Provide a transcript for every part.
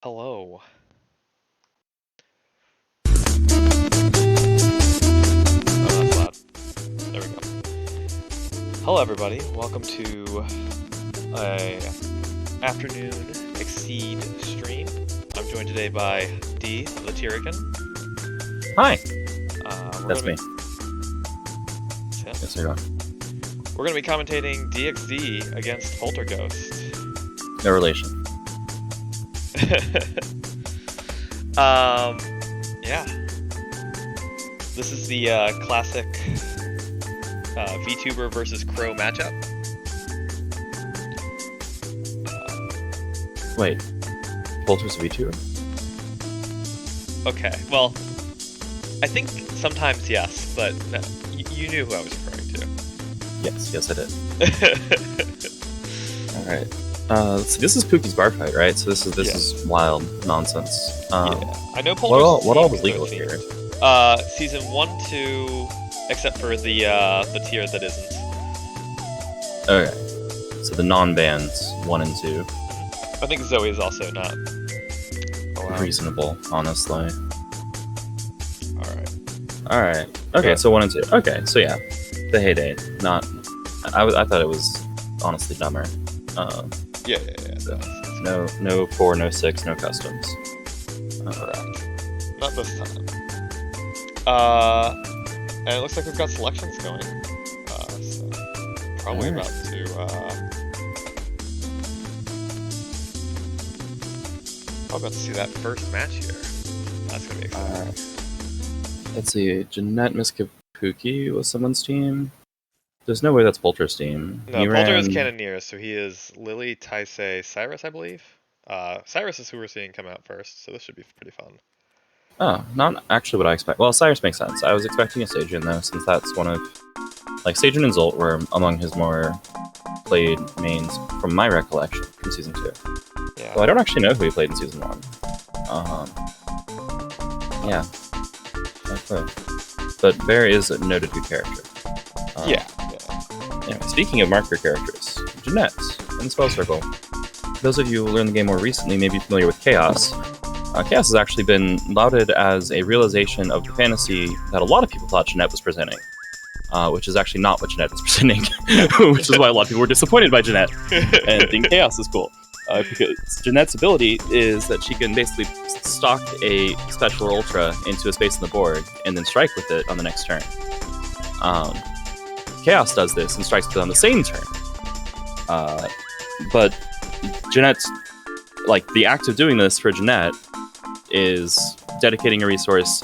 Hello. Oh, that's loud. There we go. Hello, everybody. Welcome to a afternoon Exceed stream. I'm joined today by D, the Tyrican. Hi. That's me. Yeah. Yes, sir. We're going to be commentating DxD against Polterghost. No relation. Yeah. This is the classic VTuber versus Crow matchup. Wait. Polter's VTuber? Okay, well, I think sometimes yes, but no, you knew who I was referring to. Yes, I did. Alright. So this is Pooky's Barfight, right? So this is wild nonsense. Yeah. I know Polter's what all was legal here? Season 1, 2, except for the tier that isn't. Okay. So the non-bans 1 and 2. I think Zoe is also not. Reasonable, honestly. Alright. Okay, Yeah. so 1 and 2. Okay, so yeah. The heyday. Not... I thought it was honestly dumber. Yeah. So, no 4, no 6, no customs. Correct. Not this time. And it looks like we've got selections going. So probably Alright. about to see that first match here. That's gonna be exciting. Let's see. Jeanette Miskapuki was someone's team. There's no way that's Polter's team. No, Polter is Cannoneer, so he is Lily, Taisei, Cyrus, I believe. Cyrus is who we're seeing come out first, so this should be pretty fun. Oh, not actually what I expect. Well, Cyrus makes sense. I was expecting a Sajin, though, since that's one of... Like, Sajin and Zolt were among his more played mains, from my recollection, from Season 2. Yeah. Well, I don't actually know who he played in Season 1. Yeah. No clue. But Bear is a noted good character. Yeah. Anyway, speaking of marker characters, Jeanette in Spell Circle. Those of you who learned the game more recently may be familiar with Chaos. Chaos has actually been lauded as a realization of the fantasy that a lot of people thought Jeanette was presenting, which is actually not what Jeanette is presenting, which is why a lot of people were disappointed by Jeanette and think Chaos is cool. Because Jeanette's ability is that she can basically stock a special or ultra into a space on the board and then strike with it on the next turn. Chaos does this and strikes with it on the same turn. But Jeanette's, like, the act of doing this for Jeanette is dedicating a resource,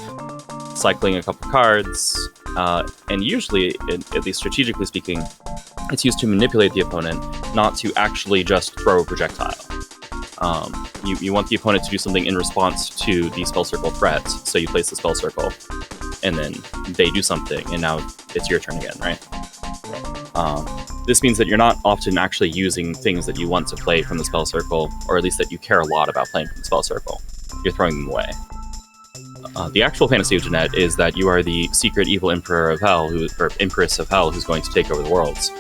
cycling a couple cards, and usually, at least strategically speaking, it's used to manipulate the opponent, not to actually just throw a projectile. You want the opponent to do something in response to the spell circle threat, so you place the spell circle, and then they do something, and now it's your turn again, right? This means that you're not often actually using things that you want to play from the spell circle, or at least that you care a lot about playing from the spell circle. You're throwing them away. The actual fantasy of Jeanette is that you are the secret evil emperor of hell, or empress of hell, who's going to take over the worlds.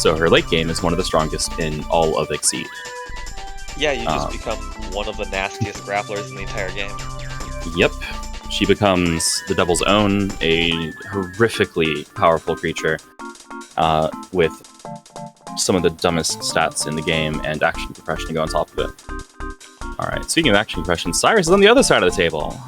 So her late game is one of the strongest in all of Exceed. Yeah, you just become one of the nastiest grapplers in the entire game. Yep. She becomes the Devil's Own, a horrifically powerful creature, with some of the dumbest stats in the game and action compression to go on top of it. Alright, speaking of action compression, Cyrus is on the other side of the table.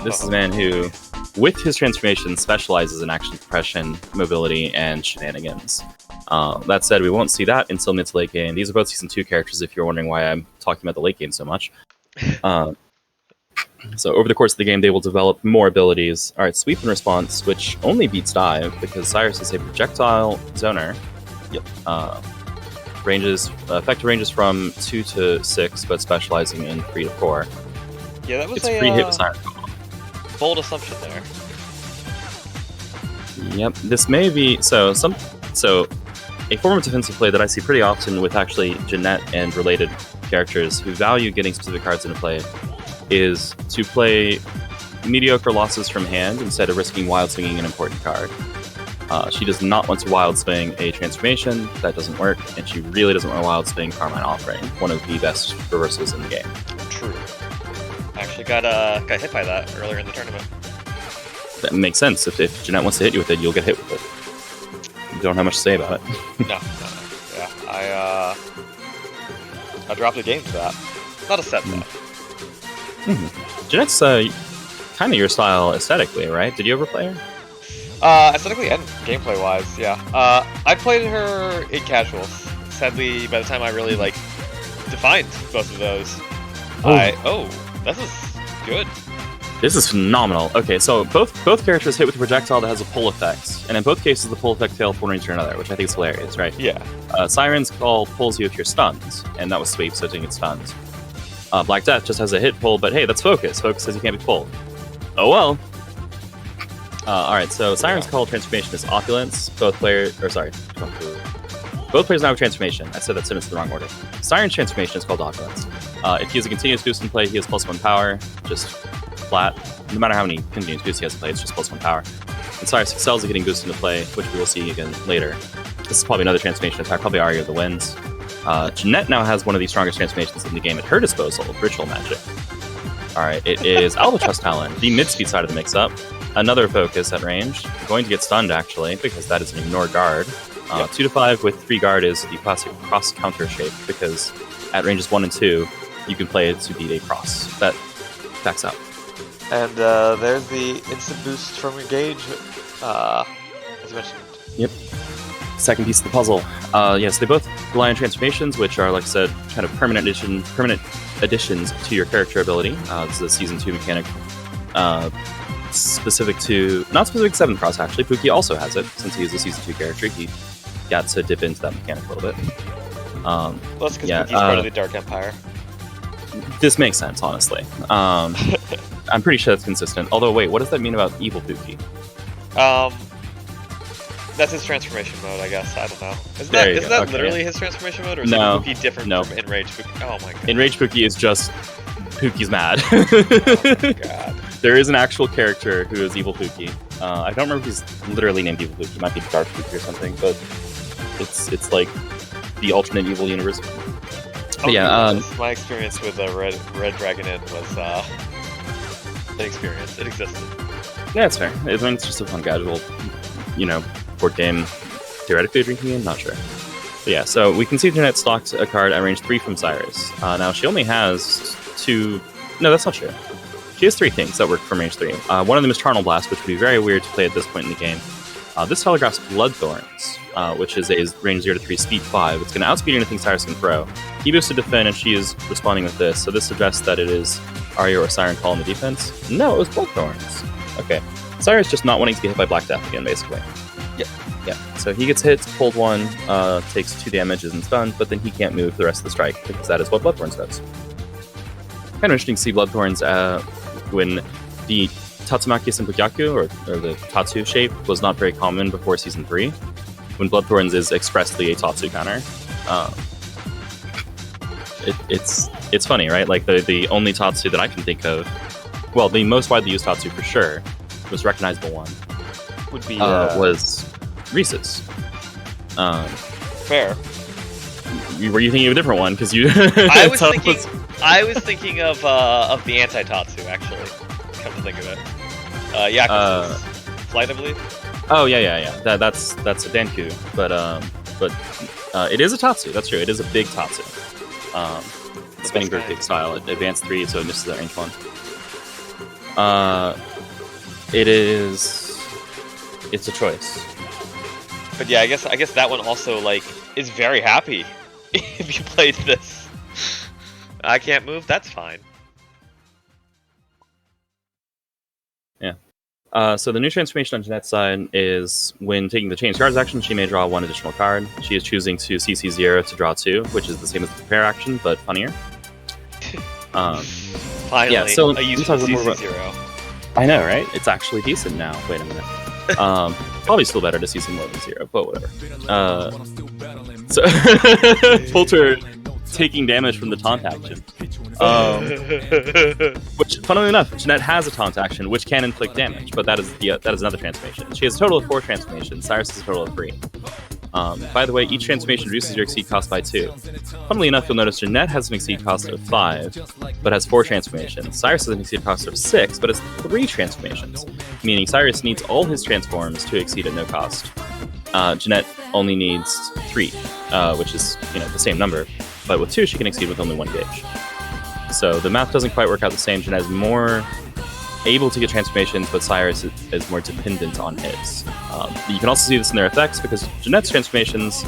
This is a man who, with his transformation, specializes in action compression, mobility, and shenanigans. That said, we won't see that until mid to late game. These are both Season 2 characters, if you're wondering why I'm talking about the late game so much. So over the course of the game, they will develop more abilities. Alright, Sweep and Response, which only beats Dive, because Cyrus is a projectile zoner. Yep. Effective ranges from 2 to 6, but specializing in 3 to 4. Yeah, that was It's pre-hit with Siren. bold assumption there. Yep, this may be... So, a form of defensive play that I see pretty often with actually Jeanette and related characters who value getting specific cards into play is to play mediocre losses from hand instead of risking wild swinging an important card. She does not want to wild swing a transformation. That doesn't work, and she really doesn't want to wild swing Carmine Offering, one of the best reversals in the game. True. Actually got hit by that earlier in the tournament. That makes sense. If Jeanette wants to hit you with it, you'll get hit with it. You don't have much to say about it. No. Yeah, I dropped a game to that. Not a set, though. Jeanette's kind of your style aesthetically, right? Did you ever play her? Aesthetically and gameplay-wise, yeah. I played her in casuals. Sadly, by the time I really, defined both of those, this is good. This is phenomenal. Okay, so both characters hit with a projectile that has a pull effect, and in both cases the pull effect fails one range to another, which I think is hilarious, right? Yeah. Siren's Call pulls you if you're stunned, and that was sweep, so it didn't get stunned. Black Death just has a hit pull, but hey, that's Focus. Focus says you can't be pulled. Oh well. Alright, so Siren's Call transformation is Opulence. Both players now have transformation. I said that sentence in the wrong order. Siren's transformation is called Opulence. If he has a continuous boost in play, he has +1 power, just flat. No matter how many continuous boosts he has in play, it's just +1 power. And Cyrus excels at getting boosted into play, which we will see again later. This is probably another transformation attack, probably Aria of the Winds. Jeanette now has one of the strongest transformations in the game at her disposal, Ritual Magic. Alright, it is Albatross Talon, the mid-speed side of the mix-up. Another focus at range. You're going to get stunned, actually, because that is an ignore guard. 2-5 with 3 guard is the classic cross-counter shape, because at ranges 1 and 2, you can play it to beat a cross. That backs out. And there's the instant boost from your gauge, as you mentioned. Yep. Second piece of the puzzle. Yes, they both rely on transformations, which are, like I said, kind of permanent additions to your character ability. This is a Season 2 mechanic. Not specific to 7th Cross, actually. Pooky also has it, since he is a Season 2 character. He got to dip into that mechanic a little bit. Well, that's because Pooky's part of the Dark Empire. This makes sense, honestly. I'm pretty sure that's consistent. Although, wait, what does that mean about Evil Pooky? That's his transformation mode, I guess. I don't know. Isn't that literally his transformation mode, or is Pooky different from Enraged Pooky? Oh my god. Enraged Pooky is just Pooky's mad. Oh my god. There is an actual character who is Evil Pooky. I don't remember if he's literally named Evil Pooky. He might be Dark Pooky or something, but it's like the alternate evil universe. But yeah, my experience with Red Dragon Inn was an experience. It existed. Yeah, it's fair. It's just a fun casual, board game, theoretically a drinking game, not sure. But yeah, so we can see Jeanette stocked a card at range 3 from Cyrus. Now she only has 2... No, that's not true. She has 3 things that work from range 3. One of them is Charnel Blast, which would be very weird to play at this point in the game. This telegraphs Bloodthorns, which is a range 0 to 3 speed 5. It's going to outspeed anything Cyrus can throw. He boosted defend, and she is responding with this, so this suggests that it is Aria or Siren Call in the defense. No, it was Bloodthorns. Okay. Cyrus just not wanting to get hit by Black Death again, basically. Yep. Yeah, so he gets hit, pulled 1, takes 2 damage, isn't stunned, but then he can't move the rest of the strike, because that is what Bloodthorns does. Kind of interesting to see Bloodthorns when the Tatsumaki Senpukyaku, or the Tatsu shape, was not very common before Season 3, when Bloodthorns is expressly a Tatsu counter. It's funny, right? Like, the only Tatsu that I can think of, well, the most widely used Tatsu for sure, most recognizable one, would be was Reese's. Fair. Were you thinking of a different one? Because you. I was thinking of the anti-Tatsu, actually. Come to think of it. Yakuza's Flight, I believe. Oh yeah. That's a Danku, but it is a Tatsu. That's true. It is a big Tatsu. Spinning Bird Kick style. Advanced 3, so it misses at range 1. It's a choice. But yeah, I guess that one also is very happy if you played this. I can't move. That's fine. Yeah. So the new transformation on Jeanette's side is when taking the Change Cards action, she may draw 1 additional card. She is choosing to CC 0 to draw 2, which is the same as the Prepare action, but funnier. Finally, yeah, so a useful CC 0. I know, right? It's actually decent now. Wait a minute. Probably still better to see some more than 0, but whatever. So taking damage from the taunt action. Which, funnily enough, Jeanette has a taunt action which can inflict damage, but that is another transformation. She has a total of 4 transformations. Cyrus has a total of 3. By the way, each transformation reduces your exceed cost by 2. Funnily enough, you'll notice Jeanette has an exceed cost of 5, but has 4 transformations. Cyrus has an exceed cost of 6, but has 3 transformations, meaning Cyrus needs all his transforms to exceed at no cost. Jeanette only needs 3, which is the same number, but with 2 she can exceed with only 1 gauge. So the math doesn't quite work out the same. Jeanette is more able to get transformations, but Cyrus is more dependent on his. You can also see this in their effects, because Jeanette's transformations,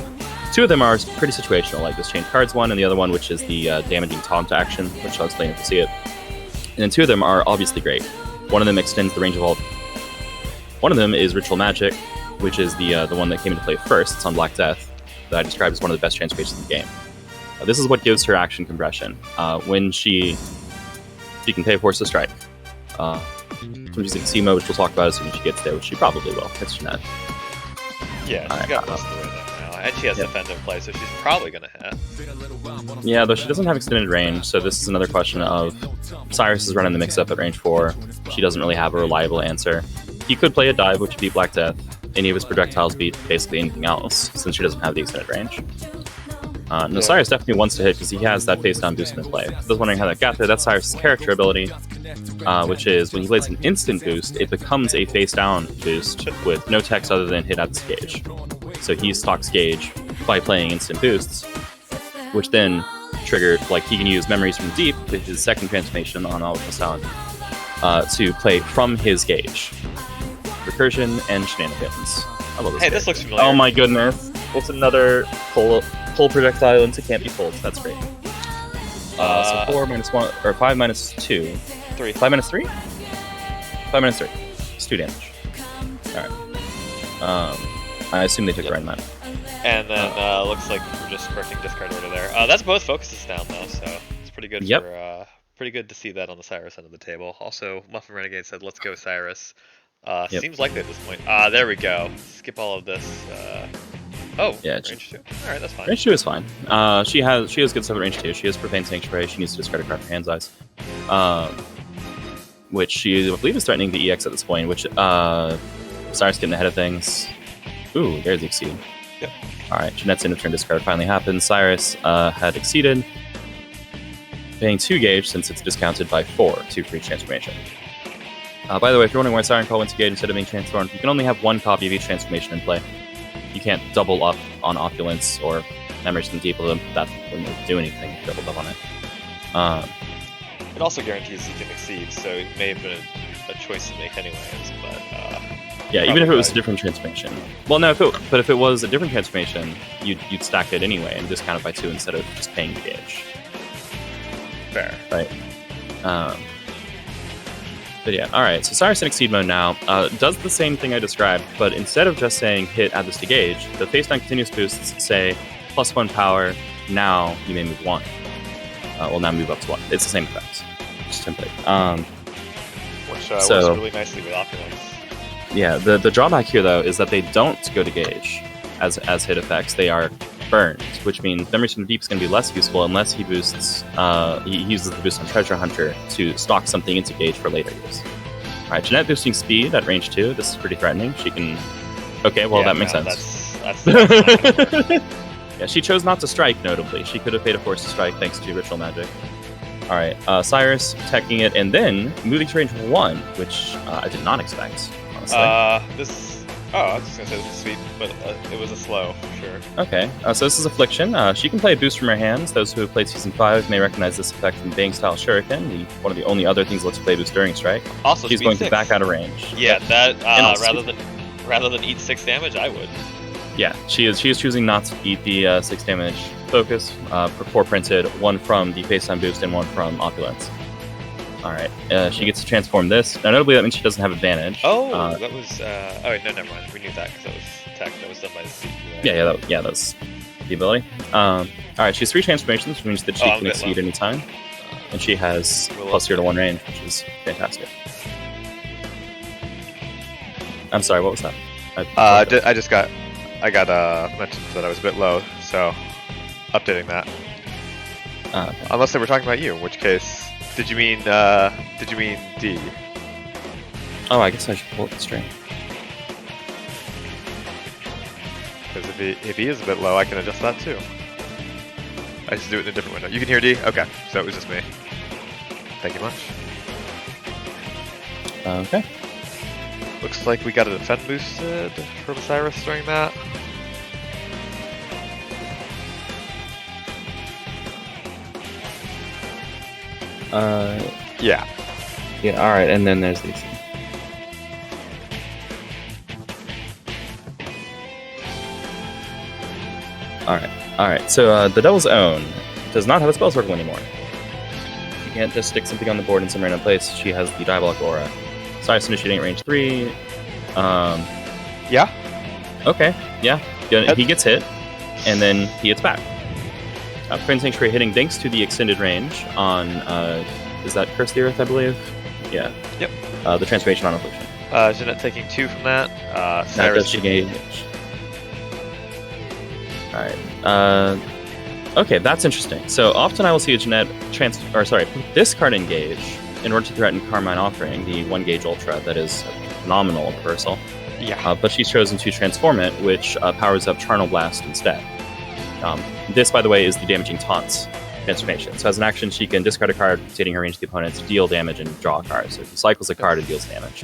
2 of them are pretty situational, like this change cards one, and the other one, which is the damaging taunt action, which I'll explain if you see it. And then 2 of them are obviously great. One of them extends the range of all. One of them is Ritual Magic, which is the one that came into play first. It's on Black Death, that I describe as one of the best transformations in the game. This is what gives her action compression. When she can pay Force to Strike. When she's in C mode, which we'll talk about as soon as she gets there, which she probably will. It's Jeanette. Yeah, she's got most of the way there now. And she has Defend in play, so she's probably going to hit. Yeah, though she doesn't have extended range, so this is another question of Cyrus is running the mix-up at range 4. She doesn't really have a reliable answer. He could play a dive, which would beat Black Death. Any of his projectiles beat basically anything else, since she doesn't have the extended range. No, Cyrus definitely wants to hit because he has that face down boost in play. I was wondering how that got there. That's Cyrus' character ability, which is when he plays an instant boost, it becomes a face down boost with no text other than hit at this gauge. So he stocks gauge by playing instant boosts, which then triggered, he can use Memories from Deep, which is second transformation on Alpha Sound, to play from his gauge. Recursion and shenanigans. I love this. Hey, this looks familiar. Oh my goodness. It's another pull projectile into can't be pulled. That's great. So 4 minus 1, or 5 minus 2. 3. 5 minus 3? 5 minus 3. It's 2 damage. Alright. I assume they took random out. And then looks like we're just correcting discard order there. That's both focuses down though, so it's pretty good for pretty good to see that on the Cyrus end of the table. Also, Muffin Renegade said, "Let's go, Cyrus." Seems likely at this point. There we go. Skip all of this. Range 2. Alright, that's fine. Range 2 is fine. She has good stuff at range 2. She has Profane Sanctuary. She needs to discard a card for Hand's Eyes. Which she, I believe, is threatening the EX at this point, which Cyrus getting ahead of things. Ooh, there's the Exceed. Yep. Alright, Jeanette's end of turn discard finally happens. Cyrus had Exceeded, paying 2 gauge since it's discounted by 4 to free transformation. By the way, if you're wondering why Siren Call went to gauge instead of being transformed, you can only have 1 copy of each transformation in play. You can't double up on Opulence or Memories from Deep of them. That wouldn't do anything if you doubled up on it. It also guarantees you can exceed, so it may have been a choice to make anyways, but... yeah, even if it was a different transformation. Well, no, if it was a different transformation, you'd stack it anyway and discount it by 2 instead of just paying the gauge. Fair. Right. But yeah, alright, so Cyrus in Exceed mode now does the same thing I described, but instead of just saying hit, add this to gauge, the face down continuous boosts say +1 power, now you may move 1. Now move up to 1. It's the same effect. Just template. Which works really nicely with Opulence. Yeah, the drawback here though is that they don't go to gauge as hit effects, they are burned, which means Memories from the Deep is going to be less useful unless he boosts, he uses the boost on Treasure Hunter to stock something into gauge for later use. Alright, Jeanette boosting speed at range 2, this is pretty threatening. She can... Okay, well that makes sense. That's yeah, she chose not to strike, notably. She could have paid a Force to strike thanks to Ritual Magic. Alright, Cyrus teching it and then moving to range 1, which I did not expect, honestly. I was just gonna say this is sweet, but it was a slow, for sure. Okay, so this is Affliction. She can play a boost from her hands. Those who have played Season 5 may recognize this effect from Bang Style Shuriken, one of the only other things that lets you play boost during Strike. Also, she's going to back out of range. Yeah, that rather than eat 6 damage, I would. Yeah, she is choosing not to eat the 6 damage focus. 4 printed, 1 from the face time boost and 1 from Opulence. Alright, she gets to transform this. Now, notably, that means she doesn't have advantage. Oh, that was... oh, wait, no, never mind. We knew that, because that was tech. That was done by the CPU. Yeah, that was the ability. Alright, she has 3 transformations, which means that she can exceed any time. And she has +0 to 1 range, which is fantastic. I'm sorry, what was that? I got mentioned that I was a bit low, so updating that. Okay. Unless they were talking about you, in which case, did you mean D? Oh, I guess I should pull up the string. Because if he is a bit low, I can adjust that too. I just do it in a different window. You can hear D? Okay, so it was just me. Thank you much. Okay. Looks like we got a defend boosted from Cyrus during that. Yeah. Yeah, alright, and then there's these. Alright, so the Devil's Own does not have a spell circle anymore. She can't just stick something on the board in some random place. She has the Diabolic Aura. Cyrus initiating range 3. Yeah? Okay, yeah. He gets hit, and then he hits back. Prince Sanctuary hitting thanks to the extended range on, is that Curse the Earth, I believe? Yeah. Yep. The Transformation on Affliction. Jeanette taking 2 from that. That Cyrus does she gain damage. Alright. Okay, that's interesting. So often I will see a Jeanette discard Engage in order to threaten Carmine Offering, the 1 gauge Ultra that is a phenomenal reversal. Yeah. But she's chosen to transform it, which powers up Charnel Blast instead. This, by the way, is the damaging taunts transformation. So as an action, she can discard a card, stating her range to the opponent, to deal damage and draw a card. So she cycles a card and deals damage.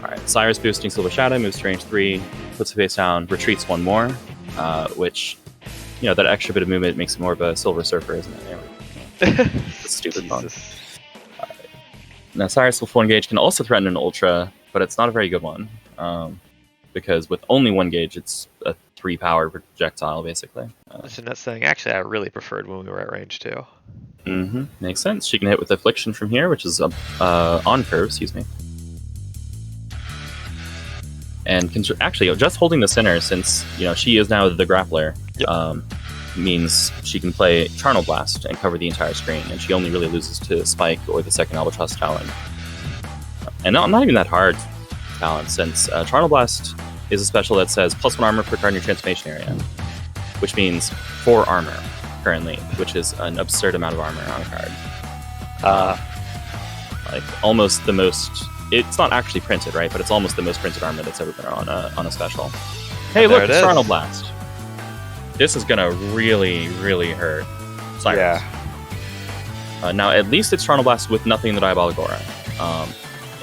Alright, Cyrus boosting Silver Shadow, moves to range 3, puts it face down, retreats 1 more, which, you know, that extra bit of movement makes it more of a Silver Surfer, isn't it? It's a stupid fun. Now, Cyrus with 1 gauge can also threaten an Ultra, but it's not a very good one. Because with only 1 gauge, it's a 3 power projectile, basically. Jeanette's saying, actually, I really preferred when we were at range 2. Mm-hmm. Makes sense. She can hit with Affliction from here, which is on curve, excuse me. And actually, just holding the center, since she is now the grappler, means she can play Charnel Blast and cover the entire screen, and she only really loses to Spike or the second Albatross Talon. And not even that hard talent, since Charnel Blast is a special that says +1 armor per card in your transformation area, which means 4 armor currently, which is an absurd amount of armor on a card. Like almost the most. It's not actually printed, right? But it's almost the most printed armor that's ever been on a special. Hey, look, it's Charnel Blast. This is gonna really, really hurt Cyrus. Yeah. Now, at least it's Charnel Blast with nothing in the Diabolic Aura.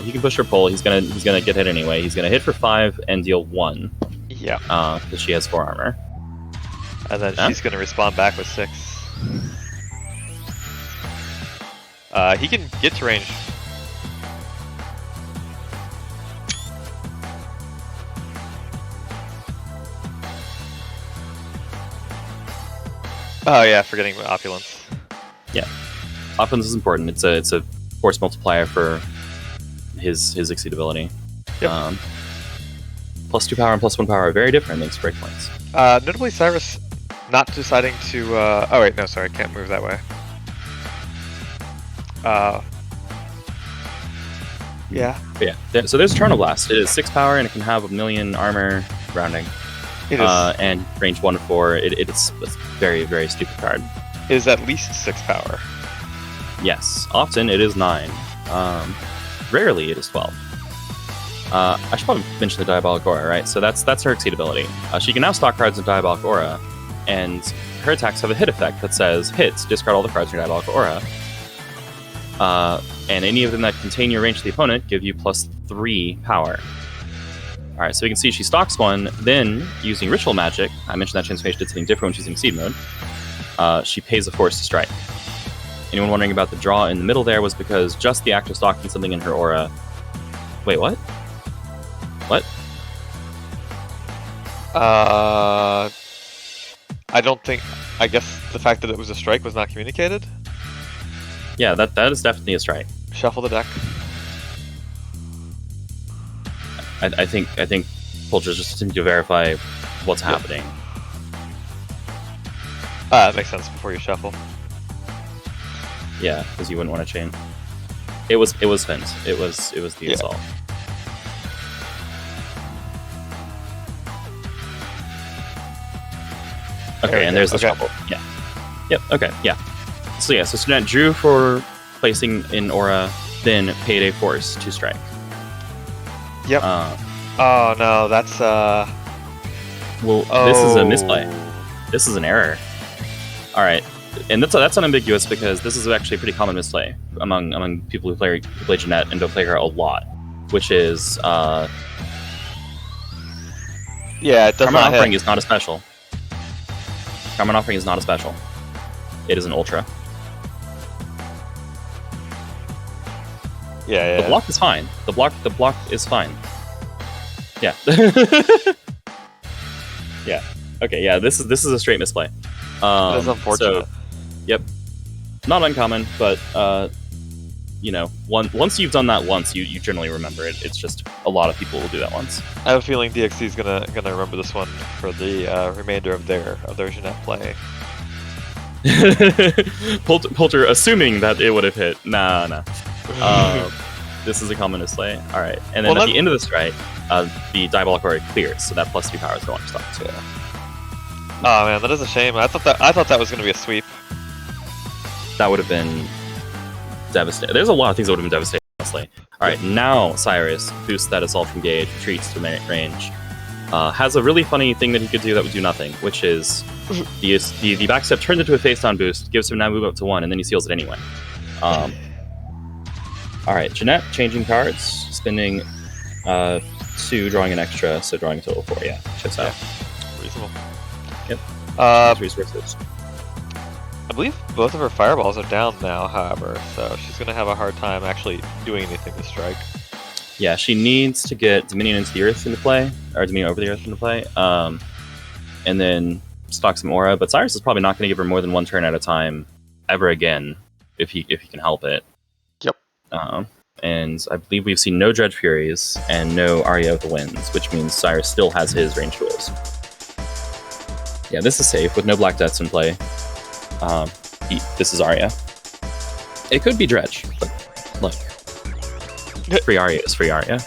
He can push or pull. He's gonna get hit anyway. He's gonna hit for 5 and deal 1. Yeah. Because she has 4 armor. And then she's gonna respond back with 6. He can get to range. Oh yeah, forgetting about Opulence. Yeah, Opulence is important. It's a force multiplier for his Exceed ability. Yep. +2 power and +1 power are very different. Thanks to breakpoints. Notably, Cyrus not deciding to. Oh wait, no, sorry, can't move that way. Yeah. But yeah. So there's Charnel Blast. It is 6 power and it can have 1,000,000 armor rounding. It is. And range 1 to 4. It's a very, very stupid card. It is at least 6 power. Yes. Often it is 9. Rarely it is 12. I should probably mention the Diabolic Aura, right? So that's her Exceed ability. She can now stock cards in Diabolic Aura, and her attacks have a hit effect that says, hits, discard all the cards in your Diabolic Aura. And any of them that contain your range to the opponent give you +3 power. Alright, so we can see she stocks 1, then, using Ritual Magic, I mentioned that transformation did something different when she's in Exceed mode, she pays a force to strike. Anyone wondering about the draw in the middle there was because just the act of stocking something in her aura... Wait, what? What? I don't think... I guess the fact that it was a strike was not communicated? Yeah, that is definitely a strike. Shuffle the deck. I think Polter's just attempting to verify what's happening. That makes sense before you shuffle. Yeah, because you wouldn't want to chain. It was Fint. It was the assault. Okay, and there's the shuffle. Yeah. Yep. Okay. Yeah. So yeah. So Jeanette drew for placing in aura, then paid a force to strike. Yep. Oh no, that's Well, this is a misplay. This is an error. All right, and that's unambiguous because this is actually a pretty common misplay among people who play Jeanette and don't play her a lot, which is yeah, it does Karma not Offering hit. is not a special. Karma Offering is not a special. It is an ultra. Yeah, yeah. The block is fine. The block is fine. Yeah. Yeah. Okay. Yeah. This is a straight misplay. That's unfortunate. So, yep. Not uncommon, but you know, once you've done that once, you generally remember it. It's just a lot of people will do that once. I have a feeling DxD is gonna remember this one for the remainder of their Jeanette play. Polter, assuming that it would have hit. Nah. This is a common misplay. All right, and then at the end of the strike, the diabolic aura clears, so that plus 2 power is going to stop. Yeah. Oh man, that is a shame. I thought that was gonna be a sweep. That would have been devastating. There's a lot of things that would have been devastating, honestly. All right, now Cyrus boosts that assault from gauge, retreats to range. Has a really funny thing that he could do that would do nothing, which is the backstep turns into a face down boost, gives him now move up to 1, and then he seals it anyway. All right, Jeanette changing cards, spending 2, drawing an extra, so drawing a total of 4. Yeah, checks out. Reasonable. Yep. Resources. I believe both of her fireballs are down now, however, so she's gonna have a hard time actually doing anything to strike. Yeah, she needs to get Dominion into the Earth into play, or Dominion over the Earth into play, and then stock some aura. But Cyrus is probably not going to give her more than 1 turn at a time ever again, if he can help it. Yep. And I believe we've seen no Dredge Furies and no Arya of the Winds, which means Cyrus still has his range tools. Yeah, this is safe with no Black Deaths in play. This is Arya. It could be Dredge, but look. Free Arya is free Arya.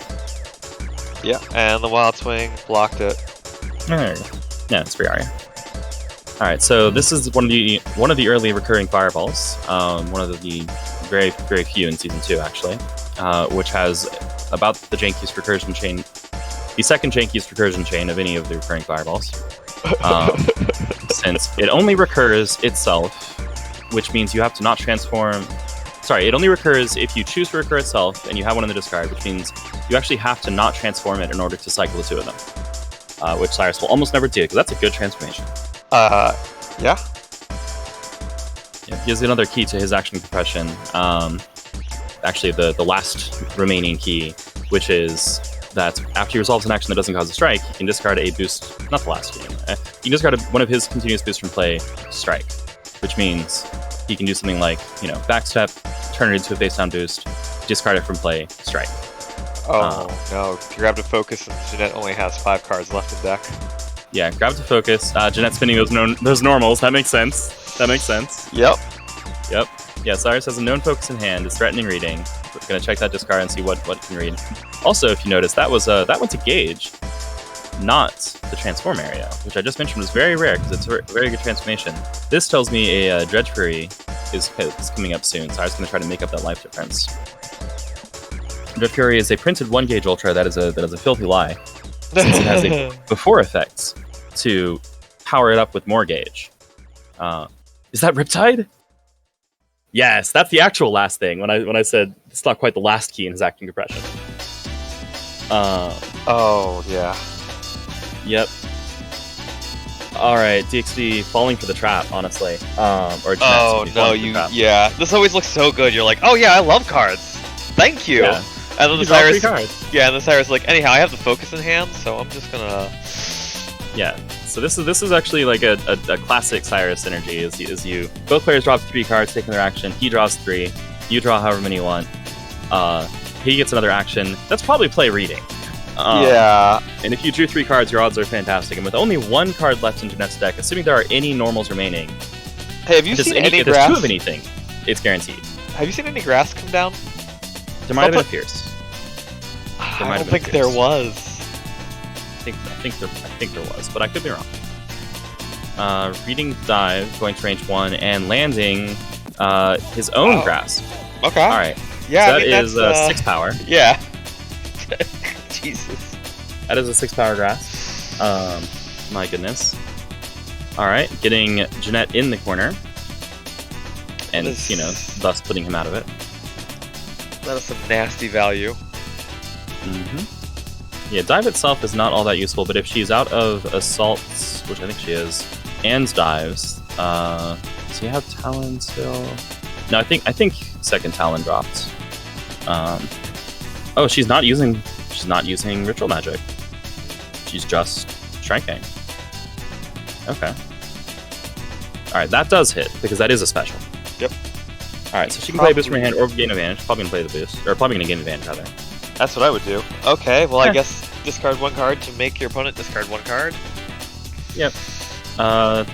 Yeah, and the Wild Swing blocked it. Yeah, it's free Arya. Alright, so this is one of the early recurring fireballs. One of the very, very few in Season 2, actually. Which has about the jankiest recursion chain, the second jankiest recursion chain of any of the recurring fireballs. Since it only recurs itself, which means you have to not transform. Sorry, it only recurs if you choose to recur itself and you have one in the discard, which means you actually have to not transform it in order to cycle the 2 of them. Which Cyrus will almost never do, because that's a good transformation. Yeah. Yeah, he has another key to his action compression. Actually, the last remaining key, which is that after he resolves an action that doesn't cause a strike, he can discard a boost. Not the last key. He can discard one of his continuous boosts from play to strike, which means he can do something like, backstep, turn it into a face down boost, discard it from play, strike. Oh no! Grab to focus, and Jeanette only has 5 cards left in deck. Yeah, grab to focus. Jeanette spinning those normals. That makes sense. Yep. Yeah, Cyrus has a known focus in hand. Is threatening reading. We're gonna check that discard and see what it can read. Also, if you notice, that went to gauge, not the transform area, which I just mentioned was very rare because it's a very good transformation. This tells me a Dredge Fury is coming up soon. Cyrus is gonna try to make up that life difference. Dredge Fury is a printed 1 gauge ultra. That is a filthy lie, since it has a before effect to power it up with more gauge. Is that Riptide? Yes, that's the actual last thing. When I said it's not quite the last key in his acting compression. Oh yeah. Yep. All right, DxD falling for the trap, honestly. Or oh no, yeah. This always looks so good. You're like, oh yeah, I love cards. Thank you. Yeah. And then the Cyrus, like, anyhow, I have the focus in hand, so I'm just gonna. Yeah. So this is actually like a classic Cyrus synergy. Is you both players drop 3 cards, taking their action. He draws 3. You draw however many you want. He gets another action. That's probably play reading. Yeah. And if you drew 3 cards, your odds are fantastic. And with only 1 card left in Jeanette's deck, assuming there are any normals remaining, hey, have you seen any grass? There's 2 of anything. It's guaranteed. Have you seen any grass come down? There might have been a Fierce. I don't think there was. I think there was, but I could be wrong. reading dive, going to range 1, and landing his own grasp. Okay. All right. Yeah, So I mean, that is that's 6 power. Yeah. Jesus. That is a 6 power grasp. My goodness. All right, getting Jeanette in the corner, and thus putting him out of it. That is some nasty value. Yeah, dive itself is not all that useful, but if she's out of assaults, which I think she is, and dives, does he have Talon still? No, I think second Talon dropped. Oh, she's not using ritual magic. She's just striking. Okay. Alright, that does hit, because that is a special. Yep. Alright, so she can play a boost from her hand or gain advantage. Probably going to play the boost. Or probably going to gain advantage, rather. That's what I would do. Okay, well, I guess discard 1 card to make your opponent discard 1 card. Yep.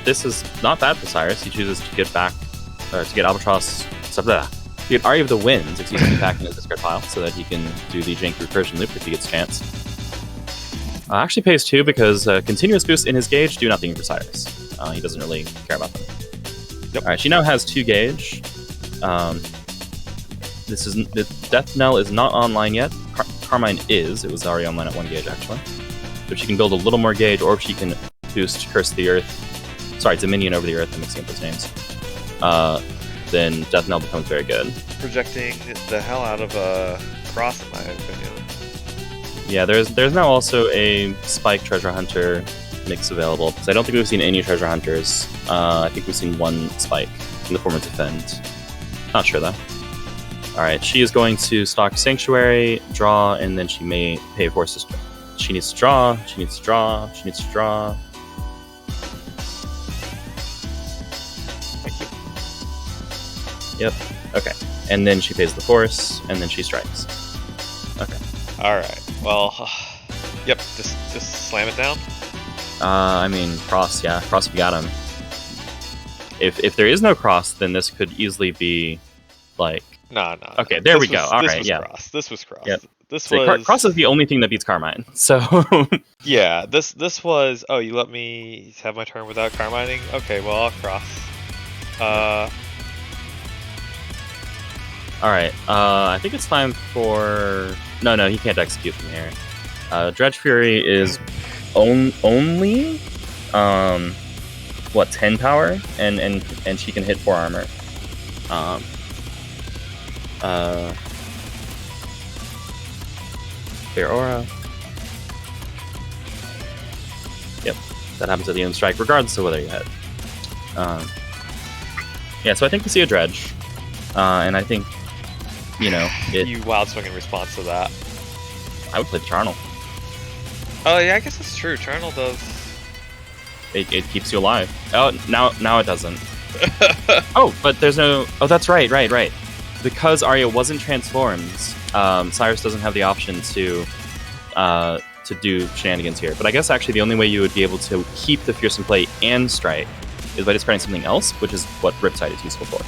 This is not bad for Cyrus. He chooses to get back, to get Albatross, stuff like that. To get Aria of the Winds, back in his discard pile, so that he can do the Jank Recursion Loop if he gets a chance. Actually pays 2 because continuous boosts in his gauge do nothing for Cyrus. He doesn't really care about them. Yep. Alright, she now has 2 gauge. The Death Knell is not online yet. Carmine is. It was already online at 1 gauge, actually. So if she can build a little more gauge, or if she can boost Curse of the Earth, sorry, Dominion over the Earth, I'm mixing up those names, then Death Knell becomes very good. Projecting the hell out of a cross, in my opinion. Yeah, there's now also a Spike Treasure Hunter mix available, because I don't think we've seen any Treasure Hunters. I think we've seen 1 Spike in the form of Defend. Not sure, though. Alright, she is going to stock Sanctuary, draw, and then she may pay forces. She needs to draw, she needs to draw, she needs to draw. Thank you. Yep, okay. And then she pays the force, and then she strikes. Okay. Alright, well, yep, just slam it down. I mean, cross, yeah. Cross if you got him. If there is no cross, then this could easily be, like... No. Okay, there we go. Alright, yeah. This was cross. Yep. This was... Cross is the only thing that beats Carmine, so... Yeah, this was... Oh, you let me have my turn without Carmining? Okay, well, I'll cross. Alright, I think it's time for... No, he can't execute from here. Dredge Fury is only... 10 power? And she can hit 4 armor. Clear Aura. Yep, that happens at the end of strike, regardless of whether you hit. Yeah, so I think we see a Dredge. And I think, You wild swing in response to that. I would play the Charnel. Oh, yeah, I guess that's true. Charnel does... It keeps you alive. Oh, now it doesn't. Oh, but there's no... Oh, that's right. Because Arya wasn't transformed, Cyrus doesn't have the option to do shenanigans here. But I guess actually the only way you would be able to keep the Fearsome Play and strike is by discarding something else, which is what Riptide is useful for.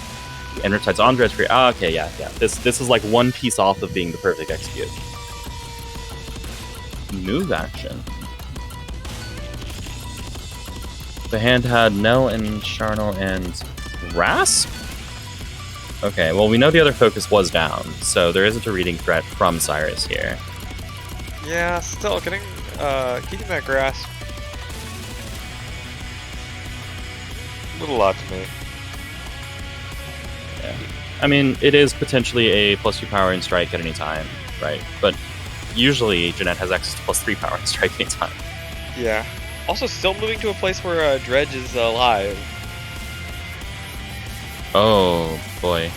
And Riptide's on Dredge Fury. Ah, okay, yeah. This is like 1 piece off of being the perfect execute. Move action. The hand had Nell and Charnel and Rasp? Okay, well we know the other focus was down, so there isn't a reading threat from Cyrus here. Yeah, still keeping that grasp. A little lot to me. Yeah. I mean, it is potentially a +2 power and strike at any time, right? But usually Jeanette has access to +3 power and strike any time. Yeah. Also, still moving to a place where Dredge is alive. Oh, boy.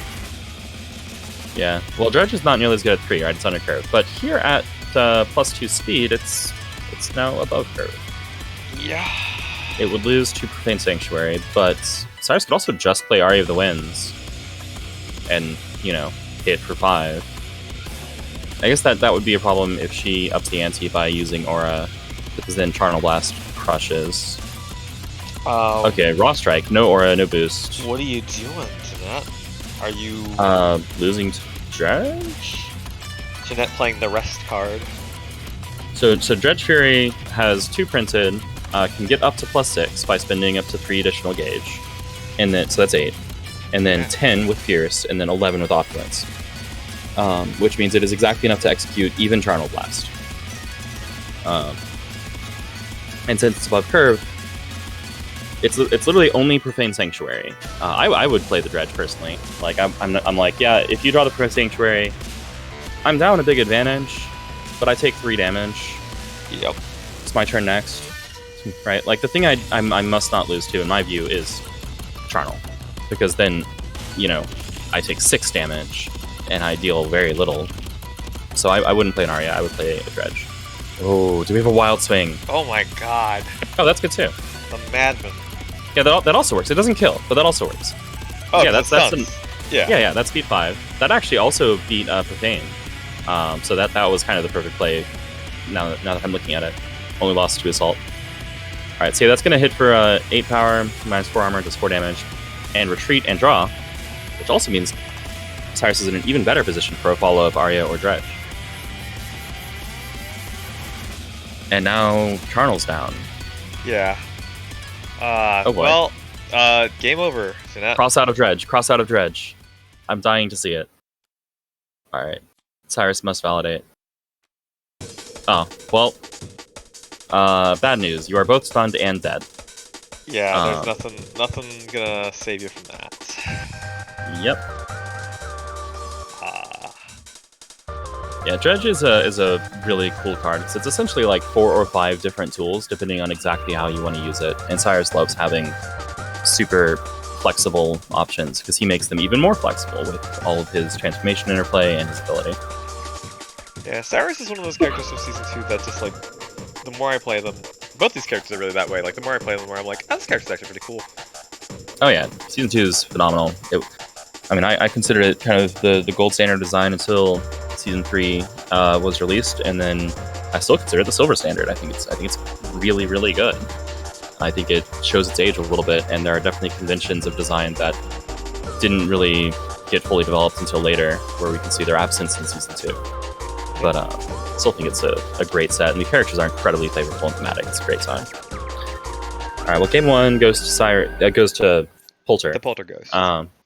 Yeah. Well, Dredge is not nearly as good at 3, right? It's under curve. But here at +2 speed, it's now above curve. Yeah. It would lose to Profane Sanctuary, but Cyrus could also just play Aria of the Winds and, hit for 5. I guess that would be a problem if she ups the ante by using Aura, because then Charnel Blast crushes. Okay, Raw Strike, no Aura, no boost. What are you doing, Jeanette? Are you... losing to Dredge? Jeanette playing the rest card. So Dredge Fury has 2 printed, can get up to +6 by spending up to 3 additional gauge, and then so that's 8, and then 10 with Pierce, and then 11 with Opulence, which means it is exactly enough to execute even Charnel Blast. And since it's above curve, it's literally only Profane Sanctuary. I would play the Dredge personally. Like I'm like, yeah, if you draw the Profane Sanctuary, I'm down a big advantage, but I take 3 damage. Yep. It's my turn next, right? Like the thing I must not lose to, in my view, is Charnel, because then, you know, I take 6 damage and I deal very little. So I wouldn't play an Arya. I would play a Dredge. Oh, do we have a Wild Swing? Oh my god. Oh, that's good too. The Madman. Yeah, that also works. It doesn't kill, but that also works. Oh, yeah, that's yeah. That's speed 5. That actually also beat Profane. So that was kind of the perfect play. Now that I'm looking at it, only lost to Assault. All right, so yeah, that's gonna hit for 8 power, -4 armor, does 4 damage, and retreat and draw, which also means Cyrus is in an even better position for a follow-up Arya or Dredge. And now Charnel's down. Yeah. Oh boy. Well, game over. Cross out of Dredge. I'm dying to see it. Alright. Cyrus must validate. Oh, well. Bad news. You are both stunned and dead. Yeah, there's nothing gonna save you from that. Yep. Yeah, Dredge is a really cool card, because it's essentially like 4 or 5 different tools, depending on exactly how you want to use it. And Cyrus loves having super flexible options, because he makes them even more flexible with all of his transformation interplay and his ability. Yeah, Cyrus is one of those characters from Season 2 that just, like, the more I play them, both these characters are really that way, like, the more I play them, the more I'm like, oh, this character's actually pretty cool. Oh yeah, Season 2 is phenomenal. I considered it kind of the gold standard design until Season 3 was released, and then I still consider it the silver standard. I think it's really, really good. I think it shows its age a little bit, and there are definitely conventions of design that didn't really get fully developed until later, where we can see their absence in Season 2. But I still think it's a great set, and the characters are incredibly flavorful and thematic. It's a great time. All right, well, game 1 goes to goes to Polter. The Polterghost.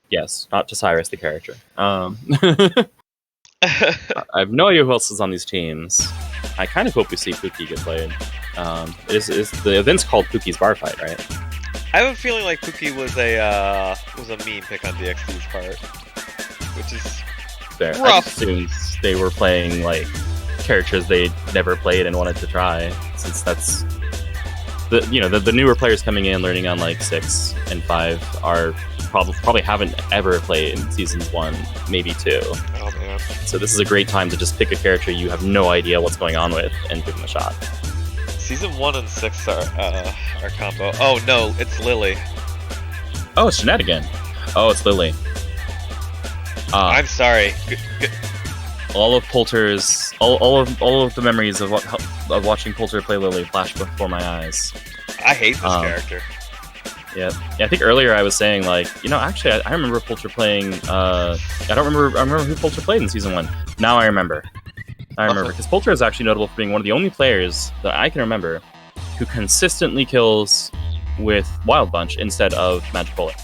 Yes, not to Cyrus, the character. I have no idea who else is on these teams. I kind of hope we see Pooky get played. The event's called Pooky's Barfight, right? I have a feeling like Pooky was a meme pick on DxD's part, which is fair. rough. I assumed they were playing like characters they never played and wanted to try, since that's the newer players coming in, learning on like 6 and 5 are probably haven't ever played in Seasons 1, maybe 2. Oh man. So this is a great time to just pick a character you have no idea what's going on with and give them a shot. Season 1 and 6 are combo. Oh no, it's Lily. Oh, it's Jeanette again. Oh, it's Lily. I'm sorry. All of Polter's, all of the memories of watching Polter play Lily flash before my eyes. I hate this character. Yeah, I think earlier I was saying, like, actually, I remember Polter playing, I remember who Polter played in Season 1. Now I remember. Because Polter is actually notable for being one of the only players that I can remember who consistently kills with Wild Bunch instead of Magic Bullet.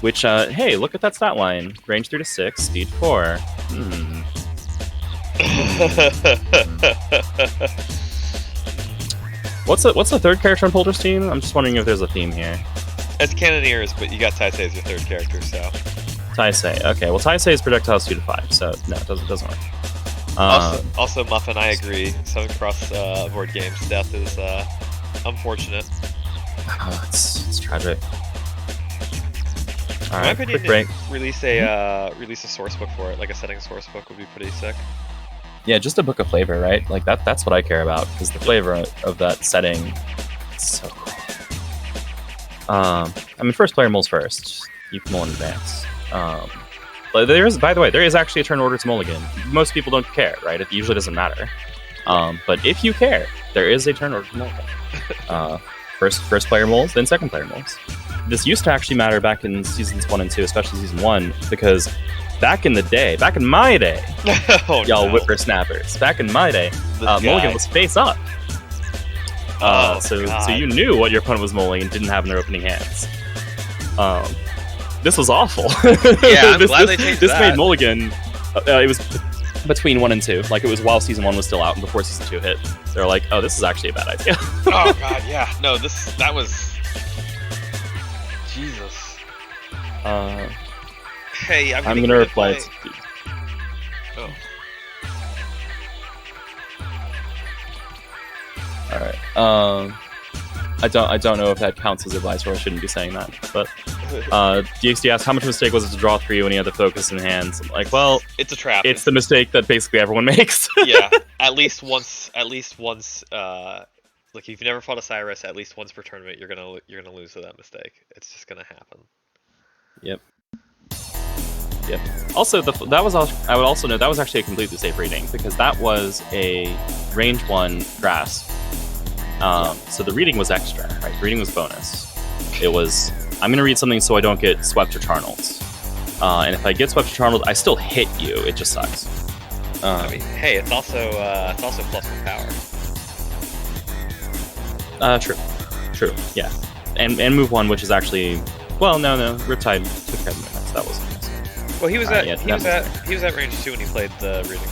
Hey, look at that stat line. Range 3 to 6, speed 4. What's the third character on Polter's team? I'm just wondering if there's a theme here. It's Cannoneers, but you got Taisei as your third character, so... Taisei, okay. Well, Taisei's projectiles 2 to 5, so no, it doesn't work. Also, Muffin, I agree. 7 cross-board games death is unfortunate. Oh, it's tragic. In my opinion, release a source book for it, like a setting source book would be pretty sick. Yeah, just a book of flavor, right? Like that's what I care about, because the flavor of that setting is so cool. First player mulls first. You can mull in advance. But by the way, there is actually a turn order to mulligan. Most people don't care, right? It usually doesn't matter. But if you care, there is a turn order to mulligan. First player mulls, then second player mulls. this used to actually matter back in seasons 1 and 2, especially season 1, because back in my day, Oh, y'all no. whippersnappers, back in my day, This guy. Mulligan was face up. So God. you knew what your opponent was mulling and didn't have in their opening hands. This was awful. Yeah, I'm glad they changed this that. made Mulligan. It was between 1 and 2. Like, it was while season 1 was still out and before season 2 hit. They're like, oh, this is actually a bad idea. Oh god, yeah. No, that was Jesus. Hey, I'm gonna reply. Oh. All right. I don't know if that counts as advice, or I shouldn't be saying that. But DxD asked, how much mistake was it to draw 3 when he had the focus in hands? I'm like, well, It's a trap. it's the mistake that basically everyone makes. Yeah, at least once. Like, if you've never fought a Cyrus, at least once per tournament, you're gonna lose to that mistake. It's just gonna happen. Yep. Also, I would also note that was actually a completely safe reading, because that was a range 1 grasp. So the reading was extra, right? The reading was bonus. It was, I'm gonna read something so I don't get swept or charneled. And if I get swept or charneled, I still hit you. It just sucks. I mean, hey, it's also +1 power. True. Yeah, and move 1, which is actually, well, no, Riptide took care of the next. That wasn't nice. Well, he was Yeah, he was at range 2 when he played the reading.